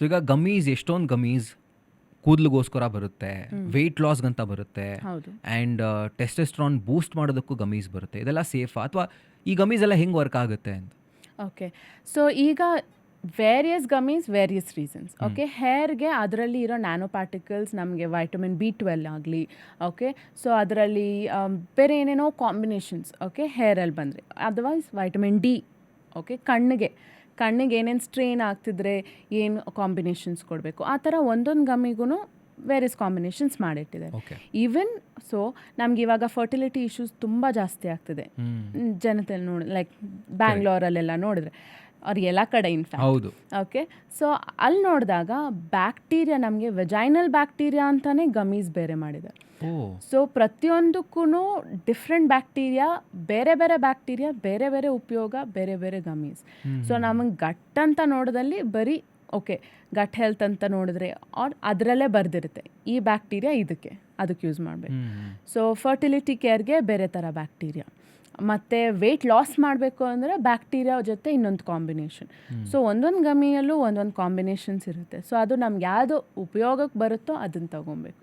So ಈಗ ಗಮೀಸ್ ಎಷ್ಟೊಂದು ಗಮೀಸ್ ಕೂದಲಿಗೋಸ್ಕರ ಬರುತ್ತೆ, ವೆಯ್ಟ್ ಲಾಸ್ಗಂತ ಬರುತ್ತೆ, ಹೌದು. ಆ್ಯಂಡ್ ಟೆಸ್ಟೆಸ್ಟ್ರಾನ್ ಬೂಸ್ಟ್ ಮಾಡೋದಕ್ಕೂ ಗಮೀಸ್ ಬರುತ್ತೆ. ಇದೆಲ್ಲ ಸೇಫಾ ಅಥವಾ ಈ ಗಮೀಸ್ ಎಲ್ಲ ಹೆಂಗೆ ವರ್ಕ್ ಆಗುತ್ತೆ ಅಂತ? ಓಕೆ, ಸೊ ಈಗ ವೇರಿಯಸ್ ಗಮೀಸ್ ವೇರಿಯಸ್ ರೀಸನ್ಸ್. ಓಕೆ, ಹೇರ್ಗೆ ಅದರಲ್ಲಿ ಇರೋ ನ್ಯಾನೋ ಪಾರ್ಟಿಕಲ್ಸ್ ನಮಗೆ ವೈಟಮಿನ್ B12 ಆಗಲಿ, ಓಕೆ, ಸೊ ಅದರಲ್ಲಿ ಬೇರೆ ಏನೇನೋ ಕಾಂಬಿನೇಷನ್ಸ್, ಓಕೆ, ಹೇರಲ್ಲಿ ಬಂದರೆ ಅದರ್ವೈಸ್ ವೈಟಮಿನ್ D, ಓಕೆ, ಕಣ್ಣಿಗೆ ಏನೇನು ಸ್ಟ್ರೇನ್ ಆಗ್ತಿದ್ರೆ ಏನು ಕಾಂಬಿನೇಷನ್ಸ್ ಕೊಡಬೇಕು, ಆ ಥರ ಒಂದೊಂದು ಗಮ್ಮಿಗೂ ವೇರಿಯಸ್ ಕಾಂಬಿನೇಷನ್ಸ್ ಮಾಡಿಟ್ಟಿದ್ದಾರೆ. ಓಕೆ. ಈವನ್ ಸೊ ನಮ್ಗೆ ಇವಾಗ ಫರ್ಟಿಲಿಟಿ ಇಶ್ಯೂಸ್ ತುಂಬ ಜಾಸ್ತಿ ಆಗ್ತಿದೆ ಜನತೆಯಲ್ಲಿ ನೋಡಿ, ಲೈಕ್ ಬ್ಯಾಂಗ್ಳೂರಲ್ಲೆಲ್ಲ ನೋಡಿದ್ರೆ, ಅವ್ರು ಎಲ್ಲ ಕಡೆ ಇನ್ಫ್ಯಾಕ್ಟ್. ಹೌದು. ಓಕೆ, ಸೊ ಅಲ್ಲಿ ನೋಡಿದಾಗ ಬ್ಯಾಕ್ಟೀರಿಯಾ, ನಮಗೆ ವೆಜೈನಲ್ ಬ್ಯಾಕ್ಟೀರಿಯಾ ಅಂತಲೇ ಗಮೀಸ್ ಬೇರೆ ಮಾಡಿದ್ದಾರೆ. ಸೊ ಪ್ರತಿಯೊಂದಕ್ಕೂ ಡಿಫ್ರೆಂಟ್ ಬ್ಯಾಕ್ಟೀರಿಯಾ, ಬೇರೆ ಬೇರೆ ಬ್ಯಾಕ್ಟೀರಿಯಾ, ಬೇರೆ ಬೇರೆ ಉಪಯೋಗ, ಬೇರೆ ಬೇರೆ ಗಮೀಸ್. ಸೊ ನಮಗೆ ಗಟ್ ಅಂತ ನೋಡೋದಲ್ಲಿ ಬರೀ ಓಕೆ ಗಟ್ ಹೆಲ್ತ್ ಅಂತ ನೋಡಿದ್ರೆ ಆರ್ ಅದರಲ್ಲೇ ಬರೆದಿರುತ್ತೆ ಈ ಬ್ಯಾಕ್ಟೀರಿಯಾ ಅದಕ್ಕೆ ಯೂಸ್ ಮಾಡಬೇಕು. ಸೊ ಫರ್ಟಿಲಿಟಿ ಕೇರ್ಗೆ ಬೇರೆ ಥರ ಬ್ಯಾಕ್ಟೀರಿಯಾ, ಮತ್ತು ವೆಯ್ಟ್ ಲಾಸ್ ಮಾಡಬೇಕು ಅಂದರೆ ಬ್ಯಾಕ್ಟೀರಿಯಾ ಜೊತೆ ಇನ್ನೊಂದು ಕಾಂಬಿನೇಷನ್. ಸೊ ಒಂದೊಂದು ಗಮಿಯಲ್ಲೂ ಒಂದೊಂದು ಕಾಂಬಿನೇಷನ್ಸ್ ಇರುತ್ತೆ. ಸೊ ಅದು ನಮ್ಗೆ ಯಾವುದು ಉಪಯೋಗಕ್ಕೆ ಬರುತ್ತೋ ಅದನ್ನು ತೊಗೊಬೇಕು.